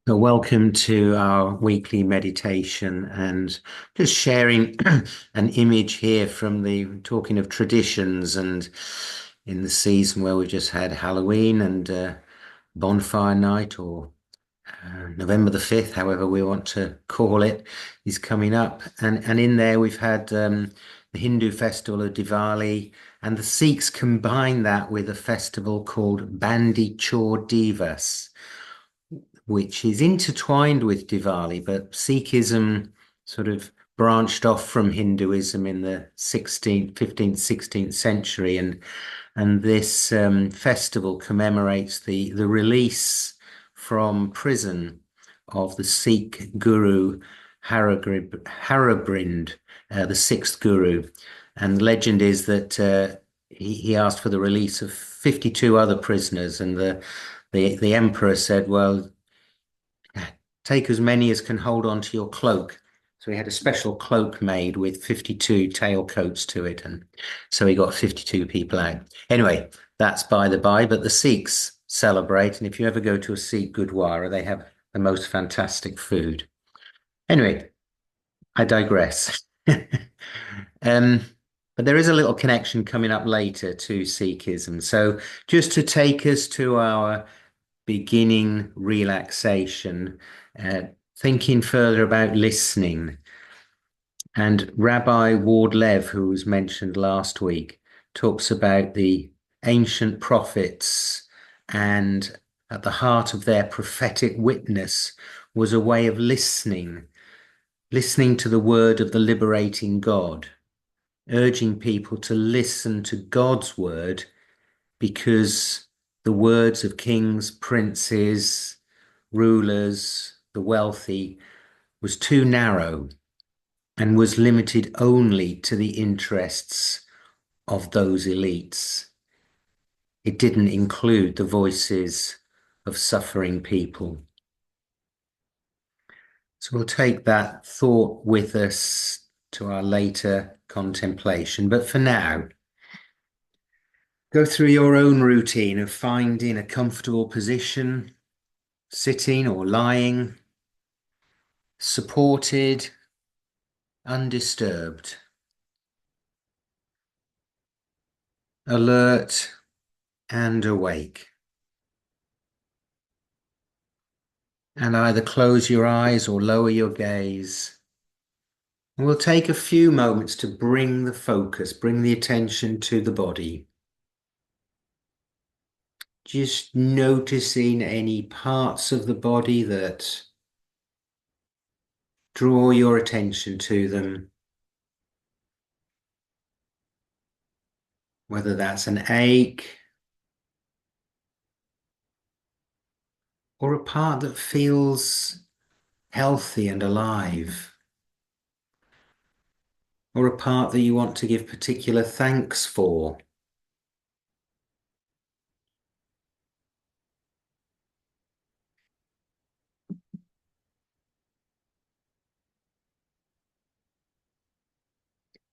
Welcome to our weekly meditation and just sharing an image here from the talking of traditions and in the season where we just had Halloween and bonfire night or November the 5th, however we want to call it, is coming up. And in there we've had the Hindu festival of Diwali, and the Sikhs combine that with a festival called Bandi Chor Divas, which is intertwined with Diwali, but Sikhism sort of branched off from Hinduism in the 16th, 15th, 16th century, and this festival commemorates the release from prison of the Sikh guru Harabrind, the sixth guru. And the legend is that he asked for the release of 52 other prisoners, and the emperor said, "Well, take as many as can hold on to your cloak." So he had a special cloak made with 52 tailcoats to it. And so he got 52 people out. Anyway, that's by the by, but the Sikhs celebrate. And if you ever go to a Sikh Gurdwara, they have the most fantastic food. Anyway, I digress. Um, but there is a little connection coming up later to Sikhism. So just to take us to our beginning relaxation, uh, thinking further about listening. And Rabbi Ward-Lev, who was mentioned last week, talks about the ancient prophets, and at the heart of their prophetic witness was a way of listening, listening to the word of the liberating God, urging people to listen to God's word because the words of kings, princes, rulers, the wealthy was too narrow and was limited only to the interests of those elites. It didn't include the voices of suffering people. So we'll take that thought with us to our later contemplation. But for now, go through your own routine of finding a comfortable position, sitting or lying, supported, undisturbed, alert and awake. And either close your eyes or lower your gaze. And we'll take a few moments to bring the focus, bring the attention to the body. Just noticing any parts of the body that draw your attention to them, whether that's an ache or a part that feels healthy and alive, or a part that you want to give particular thanks for.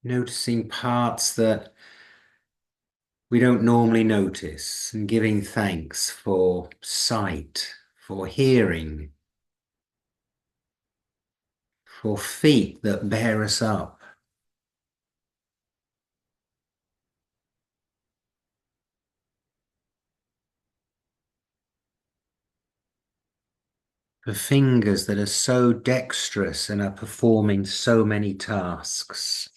Noticing parts that we don't normally notice and giving thanks for sight, for hearing, for feet that bear us up, for fingers that are so dexterous and are performing so many tasks.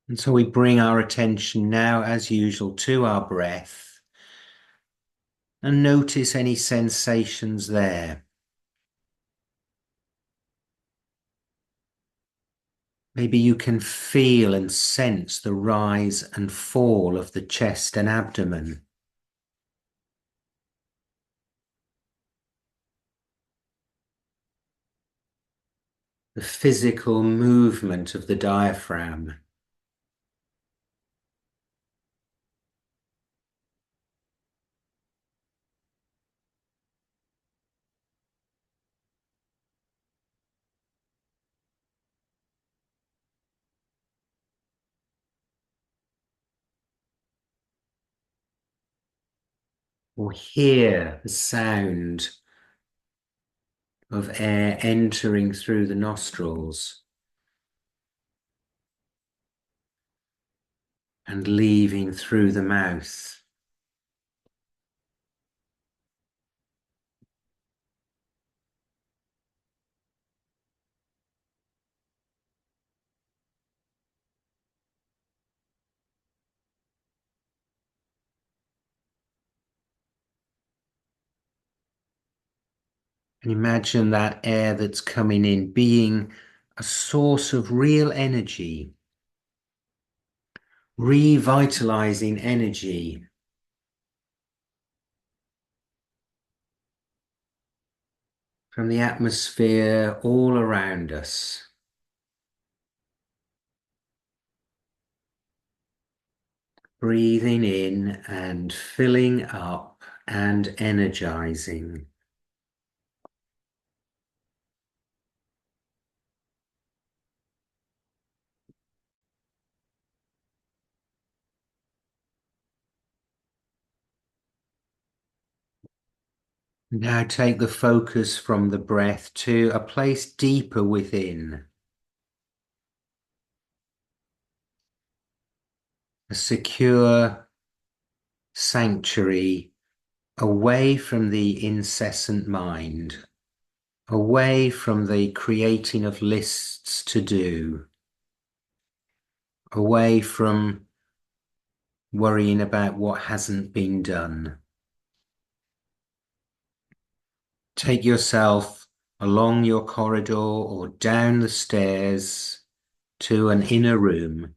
And so we bring our attention now, as usual, to our breath and notice any sensations there. Maybe you can feel and sense the rise and fall of the chest and abdomen. The physical movement of the diaphragm. or hear the sound of air entering through the nostrils and leaving through the mouth. And imagine that air that's coming in being a source of real energy, revitalizing energy from the atmosphere all around us. Breathing in and filling up and energizing. Now take the focus from the breath to a place deeper within, a secure sanctuary away from the incessant mind, away from the creating of lists to do, away from worrying about what hasn't been done. Take yourself along your corridor or down the stairs to an inner room,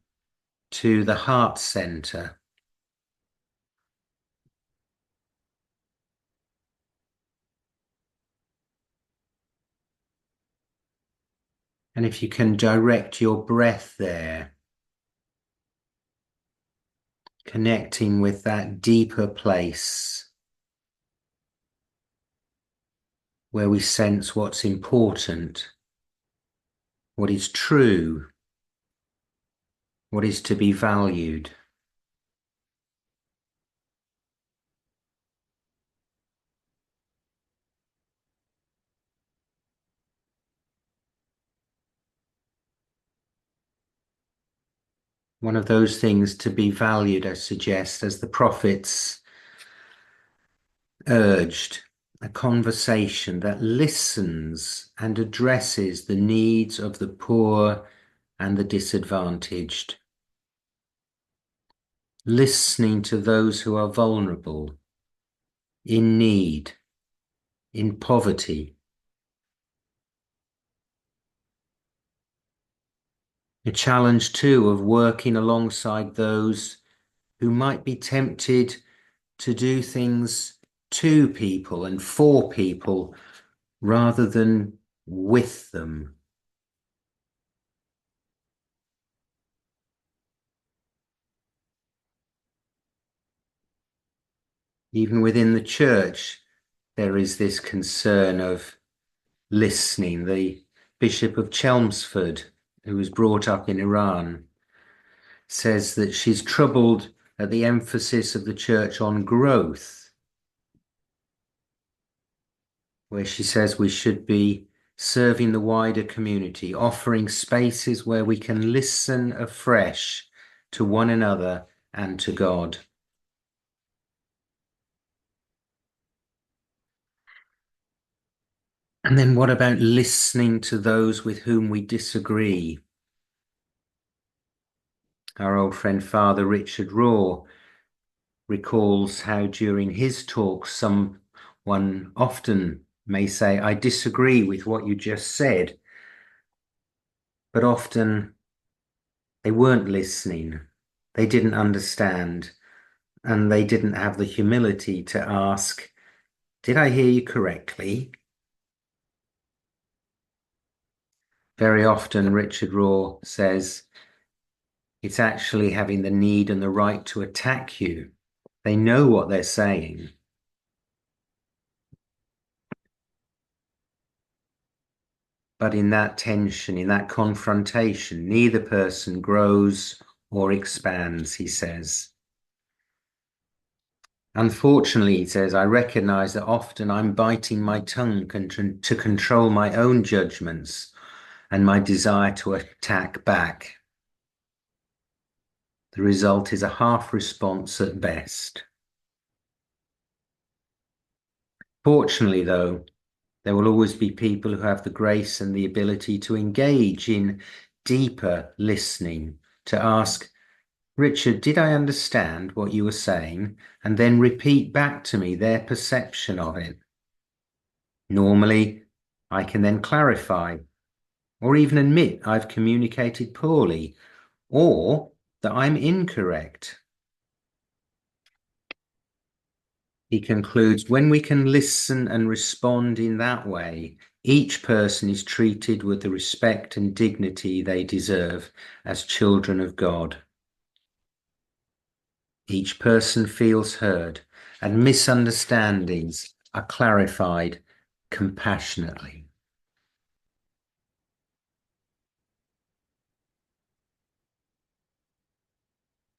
to the heart center. And if you can direct your breath there, connecting with that deeper place where we sense what's important, what is true, what is to be valued. One of those things to be valued, I suggest, as the prophets urged, a conversation that listens and addresses the needs of the poor and the disadvantaged, listening to those who are vulnerable, in need, in poverty. A challenge too of working alongside those who might be tempted to do things to people and for people rather than with them. Even within the church, there is this concern of listening. The Bishop of Chelmsford, who was brought up in Iran, says that she's troubled at the emphasis of the church on growth, where she says we should be serving the wider community, offering spaces where we can listen afresh to one another and to God. And then what about listening to those with whom we disagree? Our old friend Father Richard Rohr recalls how during his talks someone often may say, I disagree with what you just said, but often they weren't listening, they didn't understand, and they didn't have the humility to ask, did I hear you correctly? Very often Richard Rohr says, it's actually having the need and the right to attack you. They know what they're saying. But in that tension, in that confrontation, neither person grows or expands, he says. Unfortunately, he says, I recognize that often I'm biting my tongue to control my own judgments and my desire to attack back. The result is a half response at best. Fortunately, though, there will always be people who have the grace and the ability to engage in deeper listening, to ask, Richard, did I understand what you were saying? And then repeat back to me their perception of it. Normally, I can then clarify or even admit I've communicated poorly or that I'm incorrect. He concludes, when we can listen and respond in that way, each person is treated with the respect and dignity they deserve as children of God. Each person feels heard, and misunderstandings are clarified compassionately.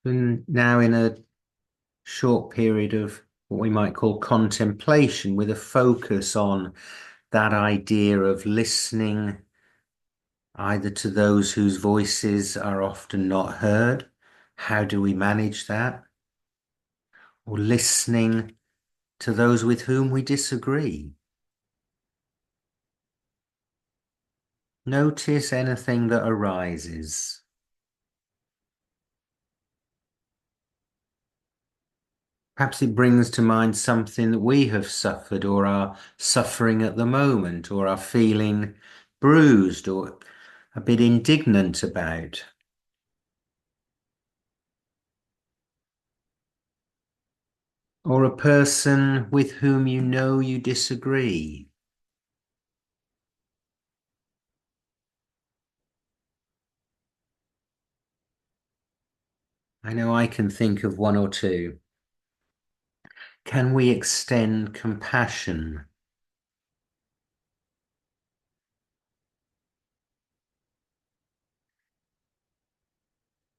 And now, in a short period of what we might call contemplation, with a focus on that idea of listening either to those whose voices are often not heard, how do we manage that? Or listening to those with whom we disagree. Notice anything that arises. Perhaps it brings to mind something that we have suffered or are suffering at the moment or are feeling bruised or a bit indignant about. Or a person with whom you know you disagree. I know I can think of one or two. Can we extend compassion?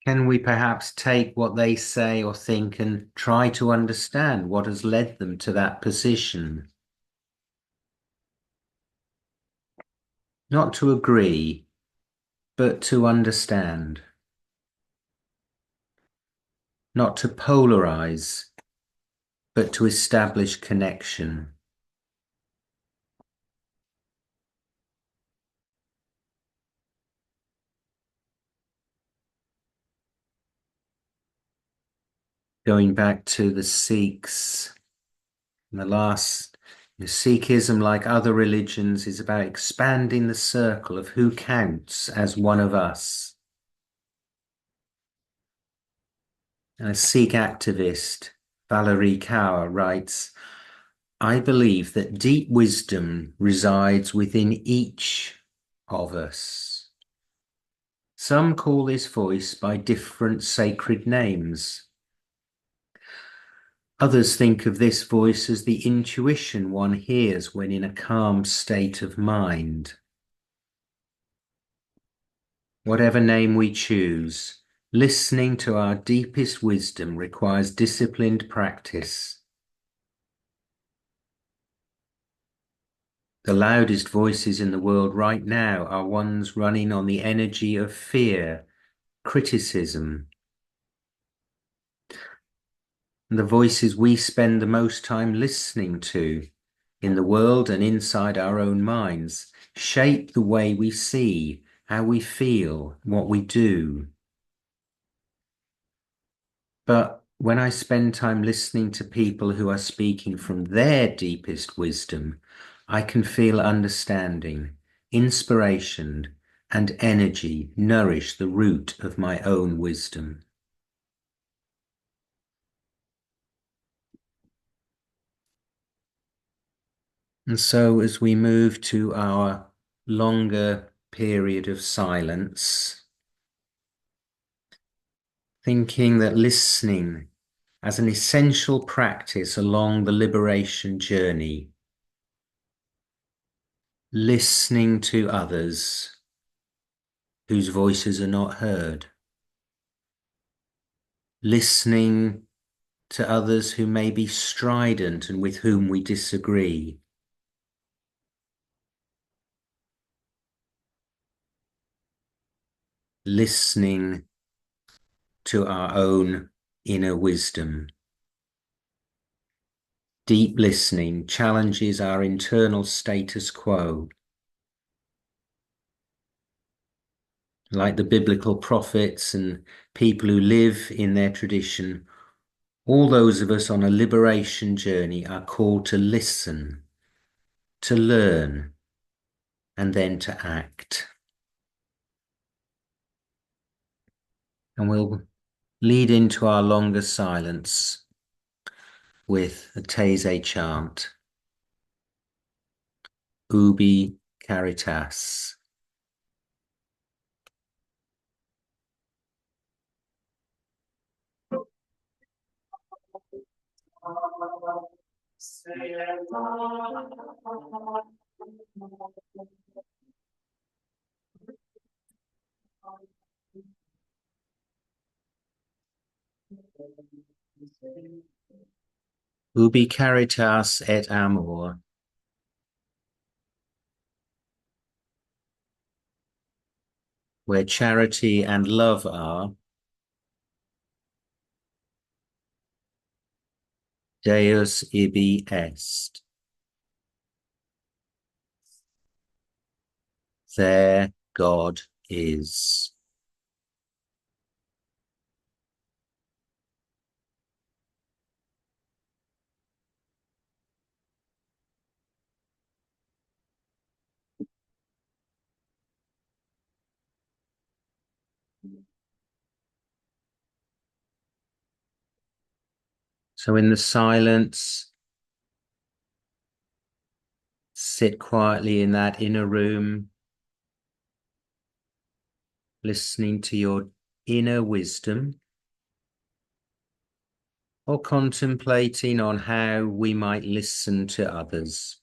Can we perhaps take what they say or think and try to understand what has led them to that position? Not to agree, but to understand. Not to polarize, but to establish connection. Going back to the Sikhs, and Sikhism, like other religions, is about expanding the circle of who counts as one of us. And a Sikh activist, Valerie Kaur, writes, I believe that deep wisdom resides within each of us. Some call this voice by different sacred names. Others think of this voice as the intuition one hears when in a calm state of mind. Whatever name we choose, listening to our deepest wisdom requires disciplined practice. The loudest voices in the world right now are ones running on the energy of fear, criticism. And the voices we spend the most time listening to in the world and inside our own minds shape the way we see, how we feel, what we do. But when I spend time listening to people who are speaking from their deepest wisdom, I can feel understanding, inspiration, and energy nourish the root of my own wisdom. And so as we move to our longer period of silence, thinking that listening as an essential practice along the liberation journey, listening to others whose voices are not heard, listening to others who may be strident and with whom we disagree. Listening to our own inner wisdom. Deep listening challenges our internal status quo. Like the biblical prophets and people who live in their tradition, all those of us on a liberation journey are called to listen, to learn, and then to act. And we'll lead into our longer silence with a Taizé chant, Ubi Caritas. Ubi Caritas et Amor. Where charity and love are, Deus ibi est. There God is. So in the silence, sit quietly in that inner room, listening to your inner wisdom, or contemplating on how we might listen to others.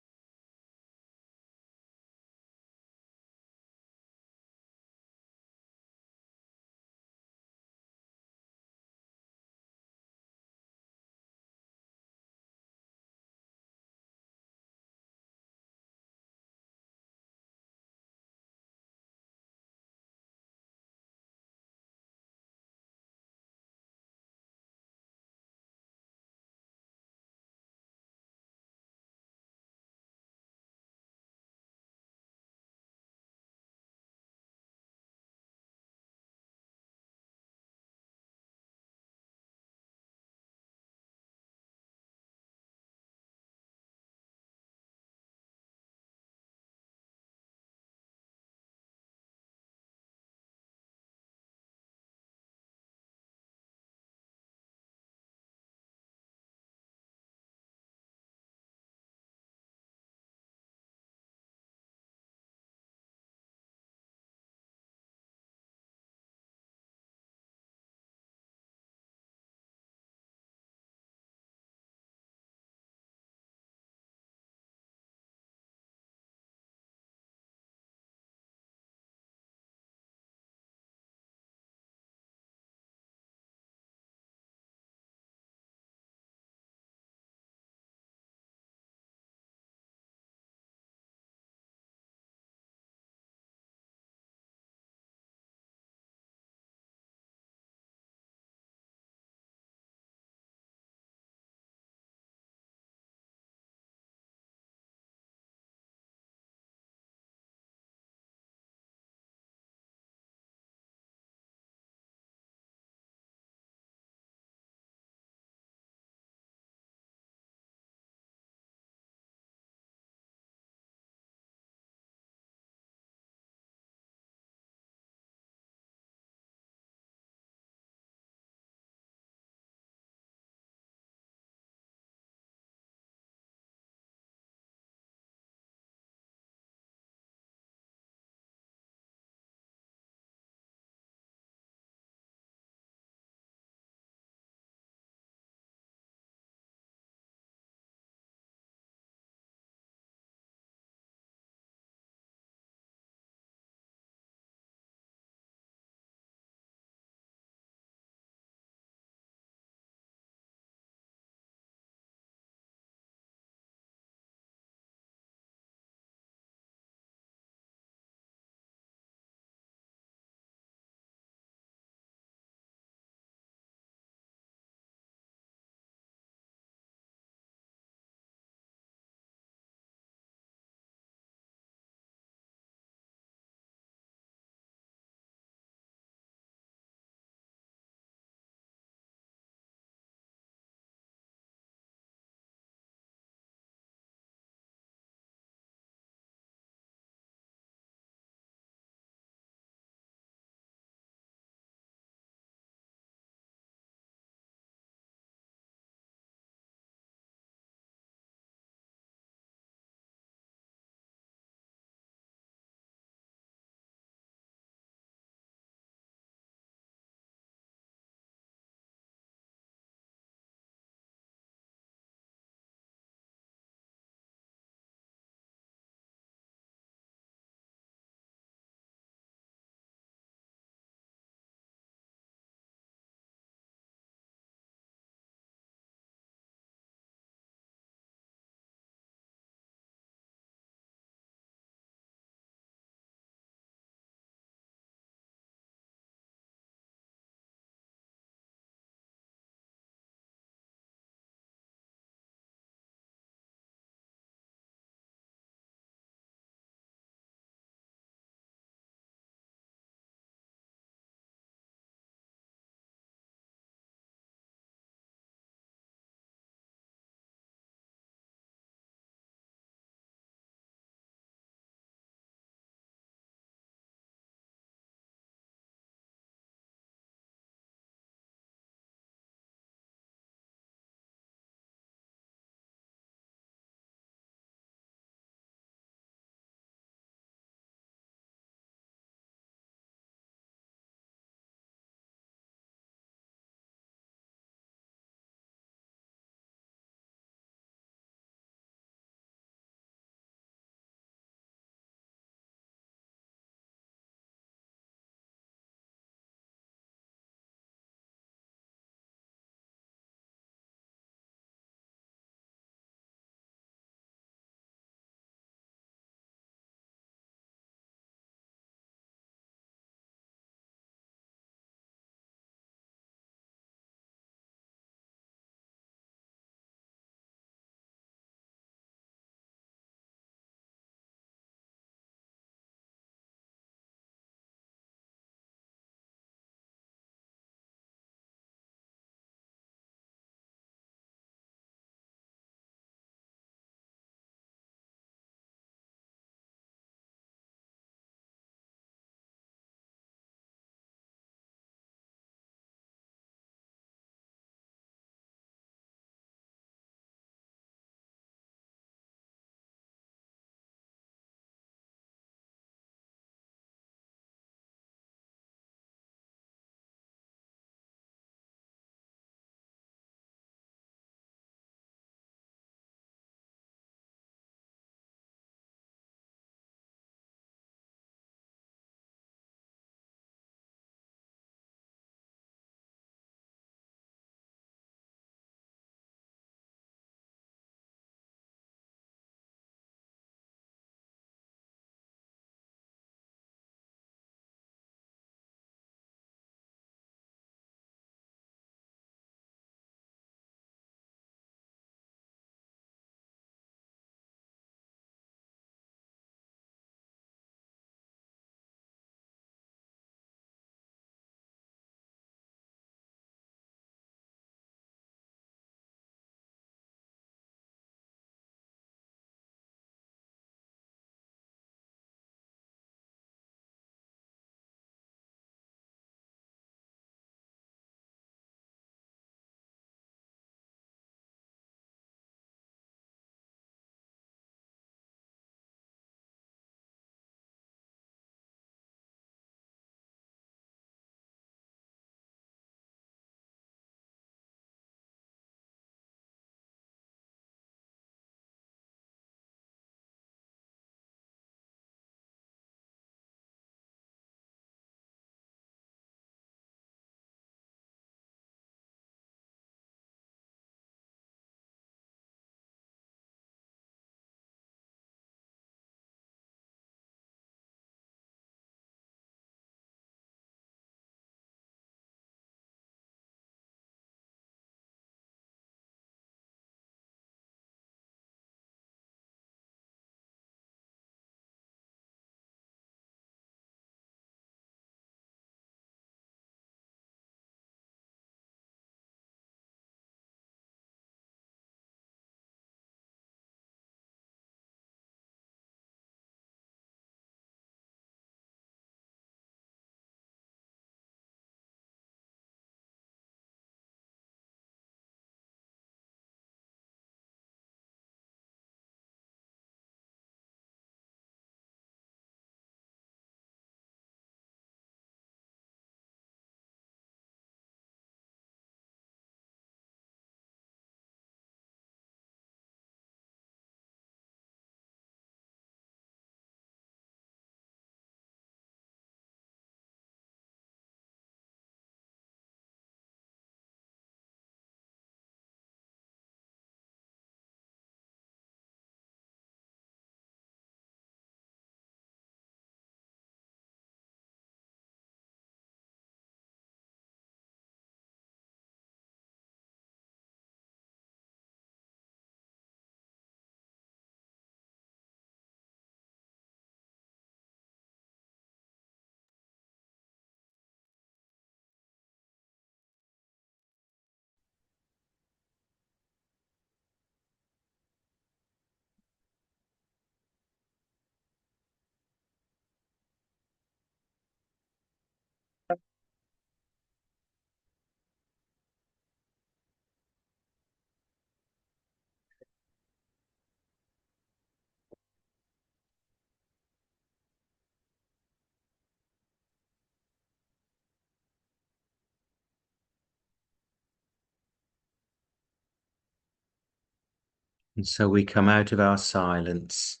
And so we come out of our silence,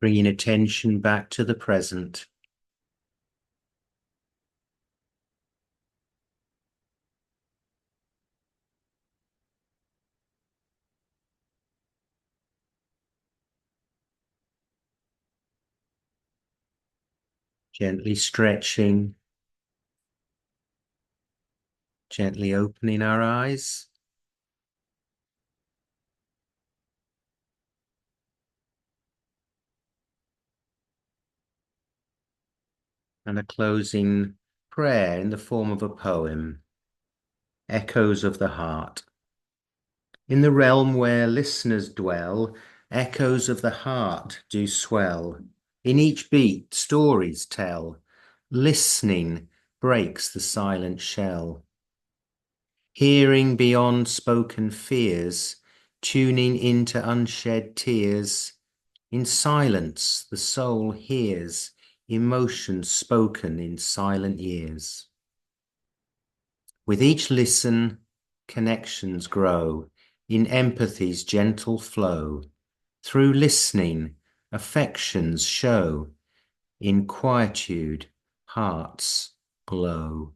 bringing attention back to the present. Gently stretching, gently opening our eyes, and a closing prayer in the form of a poem, Echoes of the Heart. In the realm where listeners dwell, echoes of the heart do swell. In each beat, stories tell. Listening breaks the silent shell. Hearing beyond spoken fears, tuning into unshed tears. In silence, the soul hears emotions spoken in silent years. With each listen, connections grow in empathy's gentle flow. Through listening, affections show. In quietude, hearts glow.